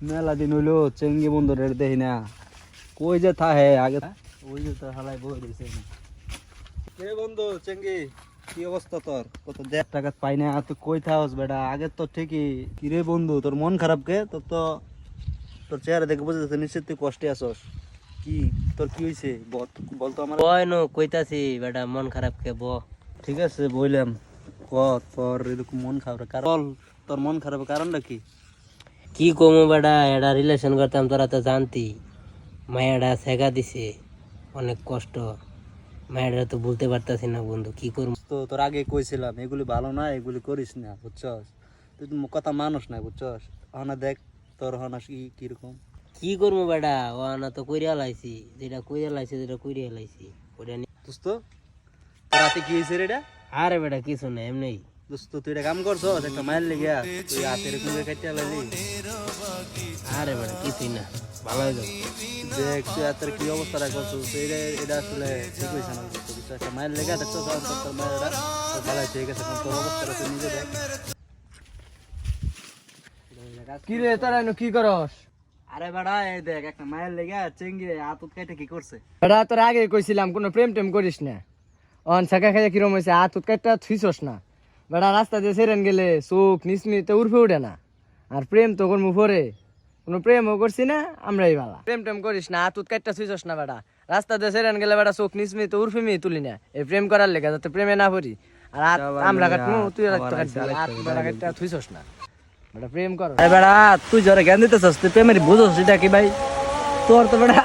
মেলা দিন হইলো চেঙ্গি বন্ধুরে দেখি না, কই যে থাহে আগে ওই যে তো হালাই বই দিছে। কে বন্ধু চেঙ্গি, কি অবস্থা তোর? কত 1.5 টাকা পাই না, তুই কই থাকস বেটা? আগে তো ঠিকই। কি রে বন্ধু, তোর মন খারাপ কে? তোর চেহারা দেখে বোঝা যাচ্ছে নিশ্চিত তুই কষ্টে আছস। কি তোর কি হইছে বলতো আমার। বয় নো কইতাছি বেটা মন খারাপ কে ব। ঠিক আছে বইলাম, ক তোর এরকম মন খারাপ কারণ বল, তোর মন খারাপের কারণটা কি? কি কমু বেটা, এটা রিলেশন করতাম তোরা তো জানতি। মায়াটা শেখা দিছে, অনেক কষ্ট। মায়াটা তো বলতে পারতাছি না বন্ধু, কি করবো। তো তোর আগে কইছিলাম এগুলি ভালো না, এগুলি করিস না, বুঝছস? তুই তো কথা মানুষ না, বুঝছস? হনা দেখ তোর হনা কিরকম। কি করবো বেটা, ও না তো কইরা লাইছি, যেটা কইরা লাইছি ওটা নিয়ে। দোস্ত তোর রাতে কি হয়েছে রে এটা? আরে বেটা কিছু না, এমনি। দোস্ত তুই এটা কাম করছস, একটা মায়ের লেগে তুই হাতে এরকম কাটিয়ে লাইলি। আরে বেটা কিছুই না, ভালো হয়ে যাবো। দেখ তুই হাতের কি অবস্থা রাখছস, এটা আসলে ঠিক হয়েছে না। বুঝছো, একটা মায়ের লেগে দেখছো তোর মায়েরা তোর ভালো ঠিক আছে, তোর অবস্থাটা তুই নিজে দেখ। কি রে তোরা এনে কি করস? আরে বেড়া এই দেখ, একটা মায়ের লেগে চেঙ্গি হাত উৎকাইতে কি করছে। বেটা তোর আগে কইছিলাম কোনো প্রেম টেম করিস না। অন শেখা খাইয়া কিরম হয়েছে, হাত উৎকাইটা থুইছস না। বেটা রাস্তা দিয়ে সেরেন গেলে চোখ নিচমিতে উর্ফে উঠে না। আর প্রেম তো করমু পরে, কোনো প্রেমও করছি না আমরাই বালা। প্রেম টেম করিস না, হাত উৎকাইটা থুইছস না বেটা। রাস্তা দিয়ে সেরেন গেলে বেটা চোখ নিচমিতে উর্ফে মি তুলি না, এই প্রেম করার লেগে যাতে প্রেমে না পড়ি। আর হাত আমরা কাটমু, তুই হাত বেটা কাটটা থুইছস না। বেটা প্রেম কর। আরে বেড়া তুই যারা জ্ঞান দিতেছস, তুই প্রেমের বুঝছস এটা কি ভাই? তোর তো বেড়া